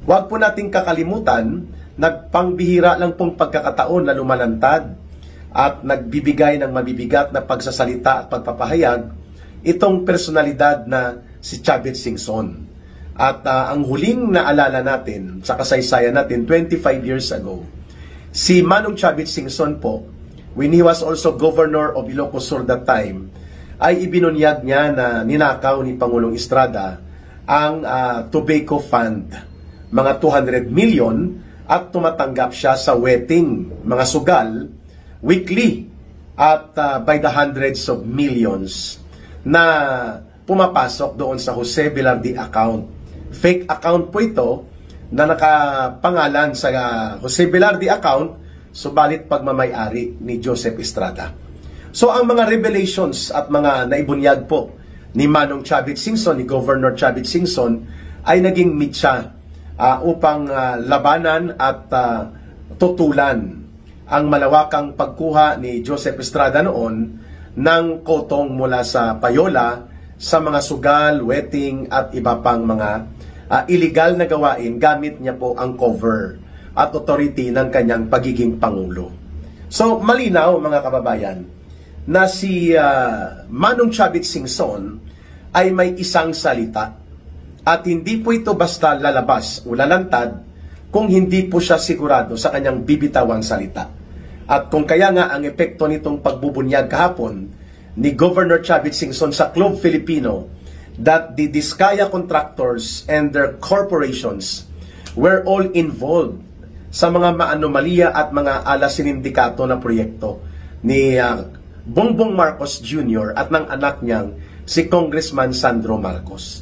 Huwag po nating kakalimutan, nagpangbihira lang pong pagkakataon na lumalantad at nagbibigay ng mabibigat na pagsasalita at pagpapahayag itong personalidad na si Chavit Singson. At ang huling naalala natin sa kasaysayan natin 25 years ago, si Manong Chavit Singson po, when he was also governor of Ilocos Sur that time, ay ibinunyag niya na ninakaw ni Pangulong Estrada ang tobacco fund, mga 200 million, at tumatanggap siya sa wetting, mga sugal, weekly, at by the hundreds of millions na pumapasok doon sa Jose Velarde account. Fake account po ito na nakapangalan sa Jose Velarde account, subalit pagmamayari ni Joseph Estrada. So ang mga revelations at mga naibunyag po ni Manong Chavit Singson, ni Governor Chavit Singson, ay naging mitsa upang labanan at tutulan ang malawakang pagkuha ni Joseph Estrada noon ng kotong mula sa payola sa mga sugal, wetting at iba pang mga illegal na gawain gamit niya po ang cover at authority ng kanyang pagiging Pangulo. So malinaw mga kababayan na si Manong Chavit Singson ay may isang salita at hindi po ito basta lalabas o lalantad kung hindi po siya sigurado sa kanyang bibitawang salita. At kung kaya nga ang epekto nitong pagbubunyag kahapon ni Governor Chavit Singson sa Club Filipino that the Diskaya contractors and their corporations were all involved sa mga maanomalya at mga alasinindikato na proyekto ni Bongbong Marcos Jr. at ng anak niyang si Congressman Sandro Marcos.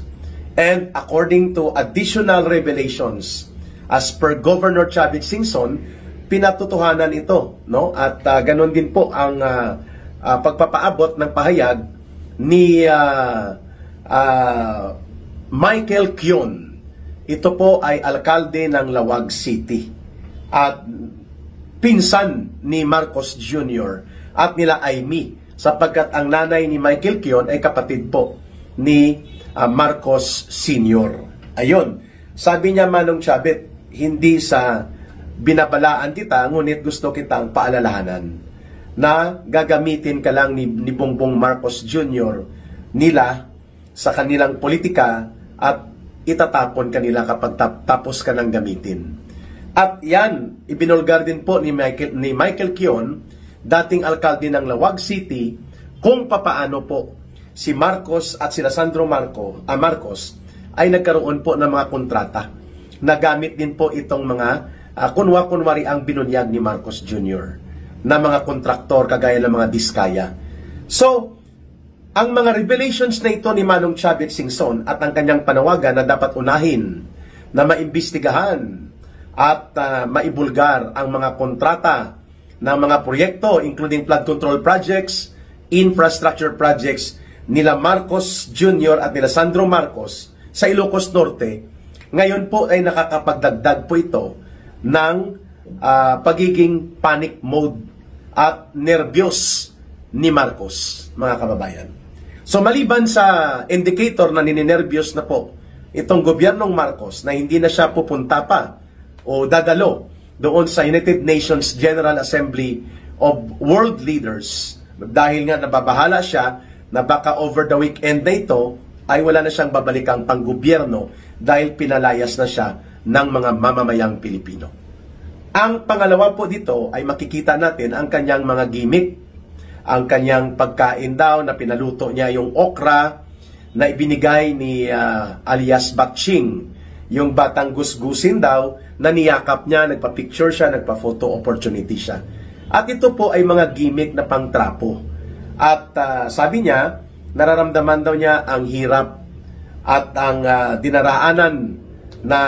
And according to additional revelations, as per Governor Chavit Singson, pinatutuhanan ito, no? At ganon din po ang pagpapaabot ng pahayag ni Michael Kion. Ito po ay alkalde ng Lawag City at pinsan ni Marcos Jr. at nila Aimee, sapagkat ang nanay ni Michael Kion ay kapatid po ni Marcos Sr. Ayun, sabi niya Manong Chavit, hindi sa binabalaan kita, ngunit gusto kitang paalalahanan na gagamitin ka lang ni Bongbong Marcos Jr. nila sa kanilang politika at itatapon kanila kapag tapos ka ng gamitin. At yan, ibinulgar din po ni Michael Kion, dating alkalde ng Lawag City, kung papaano po si Marcos at sila Sandro Marcos ay nagkaroon po ng mga kontrata. Nagamit din po itong mga kunwa-kunwari ang binunyag ni Marcos Jr. na mga kontraktor kagaya ng mga Diskaya. So, ang mga revelations na ito ni Manong Chavit Singson at ang kanyang panawagan na dapat unahin na maimbestigahan at maibulgar ang mga kontrata ng mga proyekto including flood control projects, infrastructure projects nila Marcos Jr. at nila Sandro Marcos sa Ilocos Norte, ngayon po ay nakakapagdagdag po ito ng pagiging panic mode at nervyos ni Marcos, mga kababayan. So maliban sa indicator na ninenervyos na po itong gobyernong Marcos na hindi na siya pupunta pa o dadalo doon sa United Nations General Assembly of World Leaders dahil nga nababahala siya na baka over the weekend na ito ay wala na siyang babalikang panggobyerno dahil pinalayas na siya ng mga mamamayang Pilipino. Ang pangalawa po dito ay makikita natin ang kanyang mga gimmick, ang kanyang pagkain daw na pinaluto niya yung okra na ibinigay ni alias Batching, yung batang gusgusin daw na niyakap niya, nagpa-picture siya, nagpa-photo opportunity siya. At ito po ay mga gimmick na pangtrapo. At sabi niya, nararamdaman daw niya ang hirap at ang dinaraanan na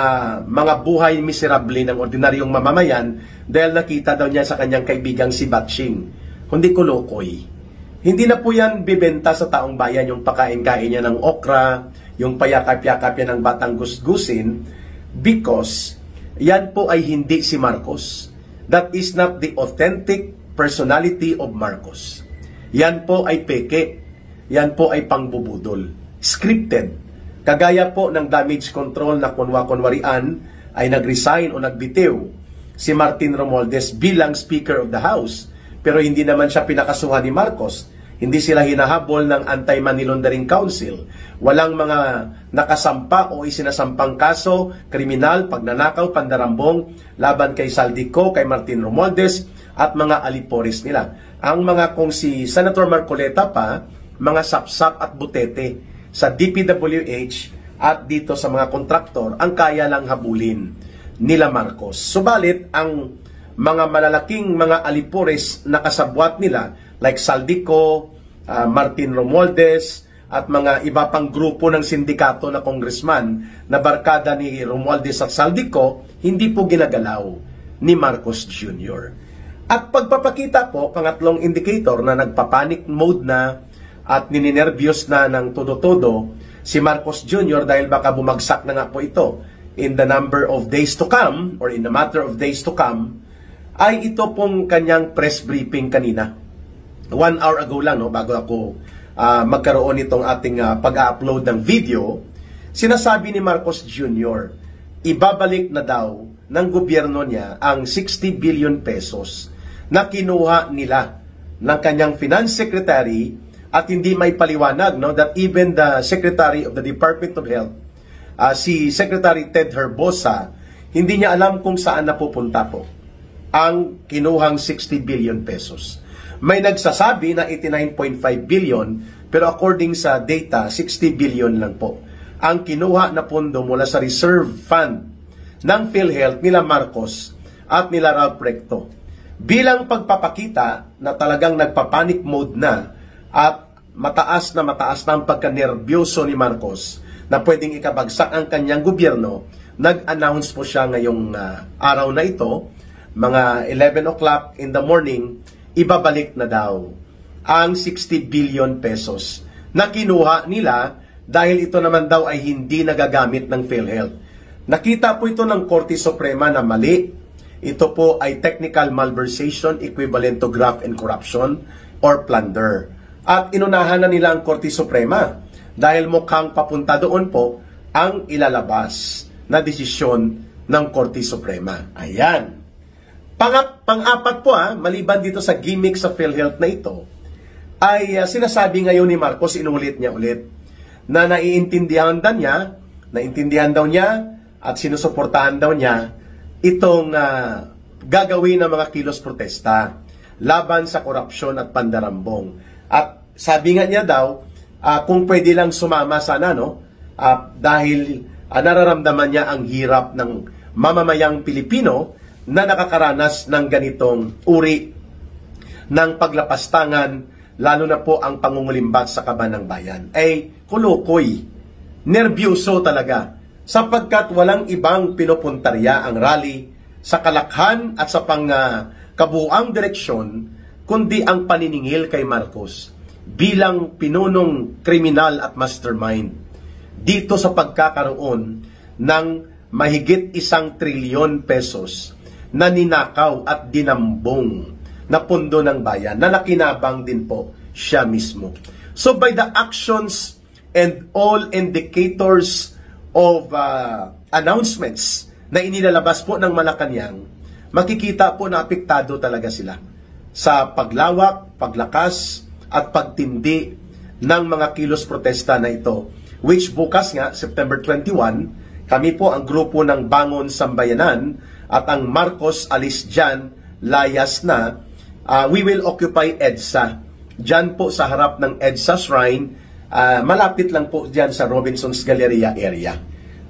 mga buhay miserable ng ordinaryong mamamayan dahil nakita daw niya sa kanyang kaibigang si Batching. Kundi kulukoy. Hindi na po yan bibenta sa taong bayan yung pakain-kain niya ng okra, yung payakap-yakap niya ng batang gusgusin, because yan po ay hindi si Marcos. That is not the authentic personality of Marcos. Yan po ay peke. Yan po ay pangbubudol. Scripted. Kagaya po ng damage control na kunwa-kunwarian ay nag-resign o nagbitiw si Martin Romualdez bilang Speaker of the House. Pero hindi naman siya pinakasuhan ni Marcos. Hindi sila hinahabol ng Anti-Money Laundering Council. Walang mga nakasampa o isinasampang kaso, kriminal, pagnanakaw, pandarambong, laban kay Saldico, kay Martin Romualdez, at mga alipores nila. Ang mga kung si Senator Marcoleta pa, mga sapsap at butete sa DPWH at dito sa mga kontraktor, ang kaya lang habulin nila Marcos. Subalit, ang mga malalaking mga alipores na kasabwat nila, like Saldico, Martin Romualdez, at mga iba pang grupo ng sindikato na congressman na barkada ni Romualdez at Saldico, hindi po ginagalaw ni Marcos Jr. At pagpapakita po, pangatlong indicator na nagpapanic mode na at nininervyos na ng todo-todo si Marcos Jr. dahil baka bumagsak na nga po ito in the number of days to come or in the matter of days to come, ay ito pong kanyang press briefing kanina. 1 hour ago lang, no, bago ako magkaroon itong ating pag-upload ng video, sinasabi ni Marcos Jr., ibabalik na daw ng gobyerno niya ang 60 billion pesos na kinuha nila ng kanyang finance secretary at hindi may paliwanag, no, that even the Secretary of the Department of Health, si Secretary Ted Herbosa, hindi niya alam kung saan napupunta po ang kinuhang 60 billion pesos. May nagsasabi na 89.5 billion, pero according sa data, 60 billion lang po ang kinuha na pondo mula sa reserve fund ng PhilHealth nila Marcos at nila Ralph Recto. Bilang pagpapakita na talagang nagpapanic mode na at mataas na ang pagkanerbyoso ni Marcos na pwedeng ikabagsak ang kanyang gobyerno, nag-announce po siya ngayong araw na ito, mga 11 o'clock in the morning, ibabalik na daw ang 60 billion pesos na kinuha nila dahil ito naman daw ay hindi nagagamit ng PhilHealth. Nakita po ito ng Korte Suprema na mali. Ito po ay technical malversation equivalent to graft and corruption or plunder. At inunahan na nila ang Korte Suprema dahil mukhang papunta doon po ang ilalabas na desisyon ng Korte Suprema. Ayan. Pang-apat po, maliban dito sa gimmick sa PhilHealth na ito, ay sinasabi ngayon ni Marcos, inulit niya ulit, na naintindihan daw niya at sinusuportahan daw niya itong gagawin ng mga kilos protesta laban sa korupsyon at pandarambong. At sabi nga niya daw, kung pwede lang sumama sana, no? Dahil nararamdaman niya ang hirap ng mamamayang Pilipino na nakakaranas ng ganitong uri ng paglapastangan, lalo na po ang pangungulimbat sa kaban ng bayan. Ay kulukoy, nerbyoso talaga, sapagkat walang ibang pinupuntarya ang rally sa kalakhan at sa kabuang direksyon, kundi ang paniningil kay Marcos bilang pinunong kriminal at mastermind dito sa pagkakaroon ng mahigit 1 trilyon pesos na ninakaw at dinambong na pundo ng bayan na nakinabang din po siya mismo. So by the actions and all indicators of announcements na inilalabas po ng Malacanang, makikita po na apektado talaga sila sa paglawak, paglakas at pagtindi ng mga kilos protesta na ito, which bukas nga, September 21, kami po ang grupo ng Bangon Sambayanan at ang Marcos Alis Dyan, layas na, we will occupy EDSA. Dyan po sa harap ng EDSA Shrine, malapit lang po dyan sa Robinson's Galleria area.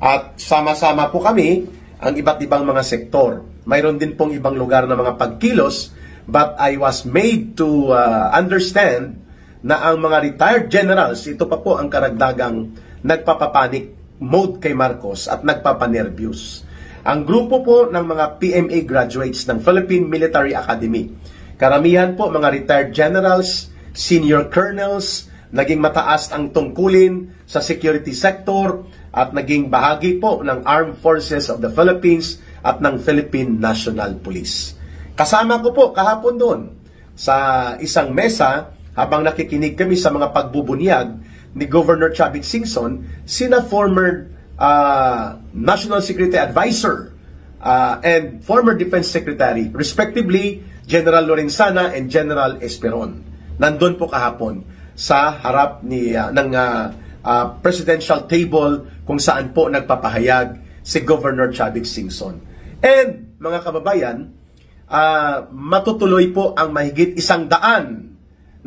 At sama-sama po kami ang iba't ibang mga sektor. Mayroon din pong ibang lugar na mga pagkilos, but I was made to understand na ang mga retired generals, ito pa po ang karagdagang nagpapapanik mode kay Marcos at nagpapanervyos. Ang grupo po ng mga PMA graduates ng Philippine Military Academy, karamihan po mga retired generals, senior colonels, naging mataas ang tungkulin sa security sector at naging bahagi po ng Armed Forces of the Philippines at ng Philippine National Police. Kasama ko po kahapon doon sa isang mesa habang nakikinig kami sa mga pagbubunyag ni Governor Chavit Singson, sina former National Security Advisor and former Defense Secretary, respectively, General Lorenzana and General Esperon. Nandun po kahapon sa harap ng presidential table kung saan po nagpapahayag si Governor Chavit Singson. And mga kababayan, matutuloy po ang mahigit 100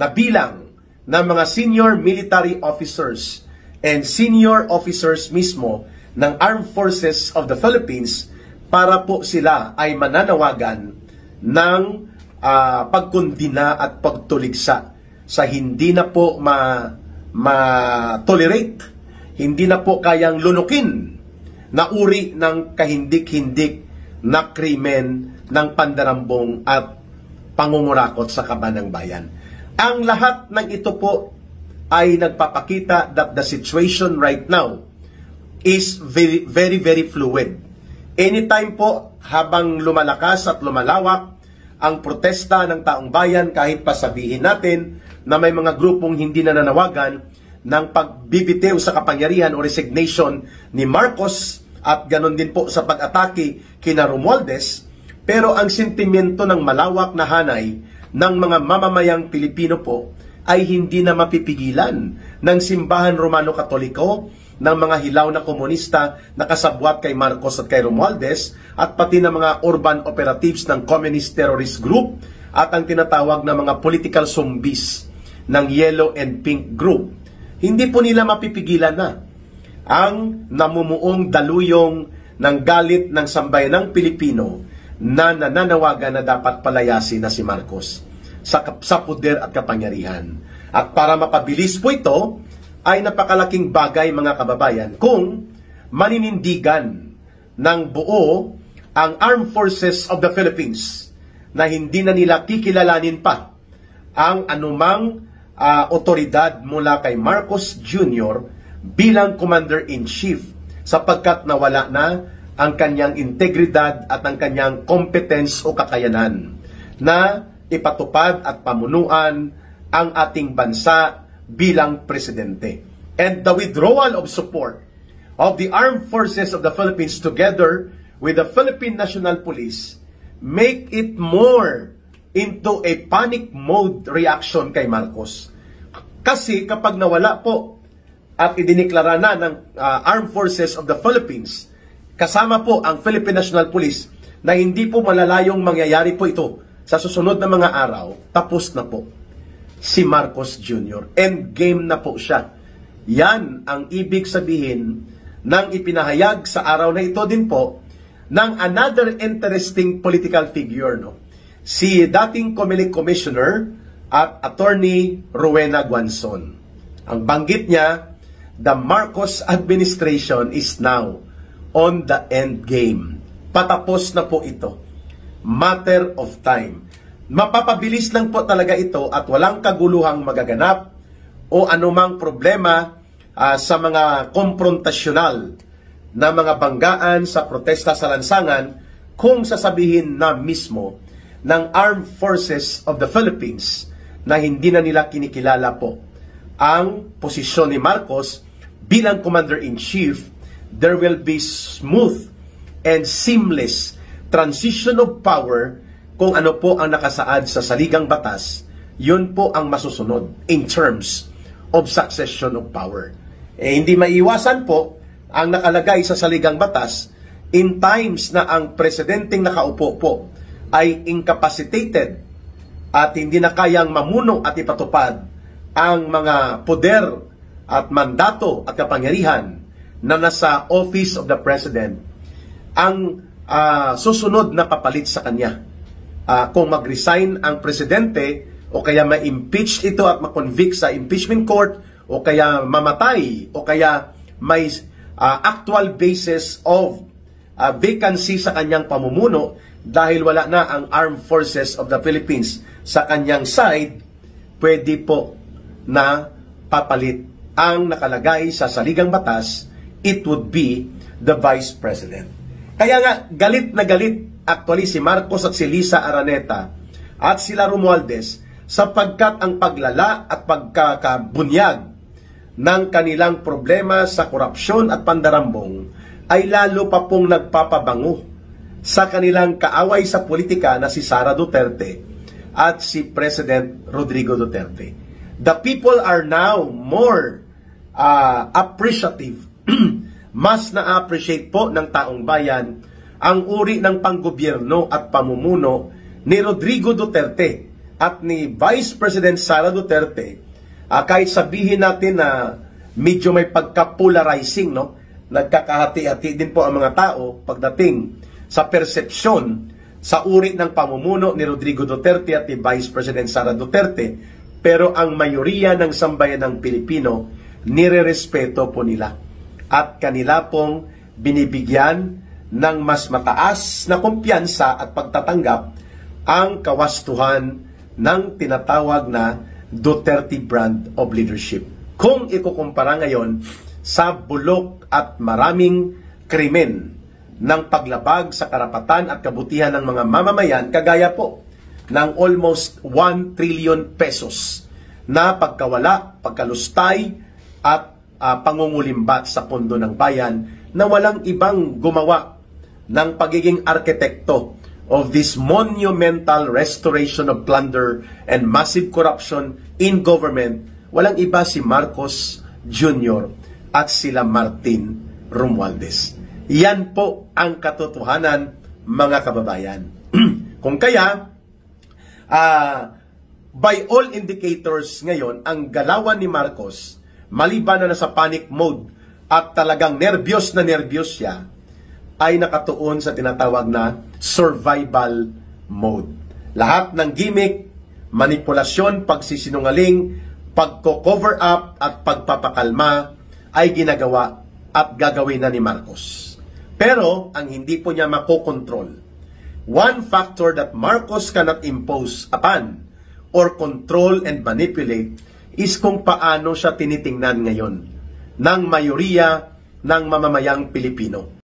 na bilang ng mga senior military officers and senior officers mismo ng Armed Forces of the Philippines para po sila ay mananawagan ng pagkondina at pagtuligsa sa hindi na po ma-tolerate, hindi na po kayang lunukin na uri ng kahindik-hindik na krimen ng pandarambong at pangungurakot sa kaban ng bayan. Ang lahat ng ito po ay nagpapakita that the situation right now is very, very, very fluid. Anytime po, habang lumalakas at lumalawak ang protesta ng taong bayan, kahit pa sabihin natin na may mga grupong hindi nananawagan ng pagbibitiw sa kapangyarihan o resignation ni Marcos at ganon din po sa pag-atake kina Romualdez, pero ang sentimiento ng malawak na hanay ng mga mamamayang Pilipino po ay hindi na mapipigilan ng simbahan Romano-Katoliko, ng mga hilaw na komunista na kasabwat kay Marcos at kay Romualdez, at pati ng mga urban operatives ng Communist Terrorist Group at ang tinatawag na mga political zombies ng Yellow and Pink Group. Hindi po nila mapipigilan na ang namumuong daluyong ng galit ng sambayanang Pilipino na nananawagan na dapat palayasin na si Marcos sa puder at kapangyarihan. At para mapabilis po ito, ay napakalaking bagay mga kababayan kung maninindigan ng buo ang Armed Forces of the Philippines na hindi na nila kikilalanin pa ang anumang otoridad mula kay Marcos Jr. bilang Commander-in-Chief sapagkat nawala na ang kanyang integridad at ang kanyang competence o kakayanan na ipatupad at pamunuan ang ating bansa bilang presidente. And the withdrawal of support of the Armed Forces of the Philippines together with the Philippine National Police make it more into a panic mode reaction kay Marcos. Kasi kapag nawala po at idiniklara na ng Armed Forces of the Philippines kasama po ang Philippine National Police na hindi po malalayong mangyayari po ito sa susunod na mga araw, tapos na po si Marcos Jr. Endgame na po siya. Yan ang ibig sabihin ng ipinahayag sa araw na ito din po ng another interesting political figure, no? Si dating Comelec Commissioner at Attorney Rowena Guanzon. Ang banggit niya, the Marcos administration is now on the end game. Patapos na po ito. Matter of time. Mapapabilis lang po talaga ito at walang kaguluhang magaganap o anumang problema sa mga konfrontasyonal na mga banggaan sa protesta sa lansangan kung sasabihin na mismo ng Armed Forces of the Philippines na hindi na nila kinikilala po ang posisyon ni Marcos bilang Commander-in-Chief. There will be smooth and seamless transition of power. Kung ano po ang nakasaad sa saligang batas, yun po ang masusunod in terms of succession of power. Hindi maiiwasan po ang nakalagay sa saligang batas in times na ang presidenteng nakaupo po ay incapacitated at hindi na kayang mamuno at ipatupad ang mga poder at mandato at kapangyarihan na nasa Office of the President. Ang susunod na papalit sa kanya, kung mag-resign ang presidente o kaya ma-impeach ito at ma-convict sa impeachment court o kaya mamatay o kaya may actual basis of vacancy sa kanyang pamumuno dahil wala na ang Armed Forces of the Philippines sa kanyang side, pwede po na papalit ang nakalagay sa saligang batas, it would be the Vice President. Kaya nga, galit na galit actually si Marcos at si Lisa Araneta at sila Romualdez sapagkat ang paglala at pagkakabunyag ng kanilang problema sa korupsyon at pandarambong ay lalo pa pong nagpapabango sa kanilang kaaway sa politika na si Sara Duterte at si President Rodrigo Duterte. The people are now more appreciative. Mas na-appreciate po ng taong bayan ang uri ng panggobyerno at pamumuno ni Rodrigo Duterte at ni Vice President Sara Duterte. Kahit sabihin natin na medyo may pagka-polarizing, no? Nagkakahati-hati din po ang mga tao pagdating sa persepsyon sa uri ng pamumuno ni Rodrigo Duterte at ni Vice President Sara Duterte, pero ang mayoriya ng sambayan ng Pilipino nire-respeto po nila at kanila pong binibigyan ng mas mataas na kumpiyansa at pagtatanggap ang kawastuhan ng tinatawag na Duterte brand of leadership. Kung ikukumpara ngayon sa bulok at maraming krimen ng paglabag sa karapatan at kabutihan ng mga mamamayan, kagaya po ng almost 1 trillion pesos na pagkawala, pagkalustay at pangungulimbat sa pondo ng bayan na walang ibang gumawa ng pagiging arkitekto of this monumental restoration of plunder and massive corruption in government. Walang iba si Marcos Jr. at sila Martin Romualdez. Yan po ang katotohanan, mga kababayan. Kung kaya, by all indicators ngayon, ang galawan ni Marcos, maliban na nasa panic mode at talagang nervyos na nervyos siya, ay nakatuon sa tinatawag na survival mode. Lahat ng gimmick, manipulasyon, pagsisinungaling, pagko-cover up at pagpapakalma ay ginagawa at gagawin na ni Marcos. Pero ang hindi po niya makokontrol, one factor that Marcos cannot impose upon or control and manipulate is kung paano siya tinitingnan ngayon ng mayoriya ng mamamayang Pilipino.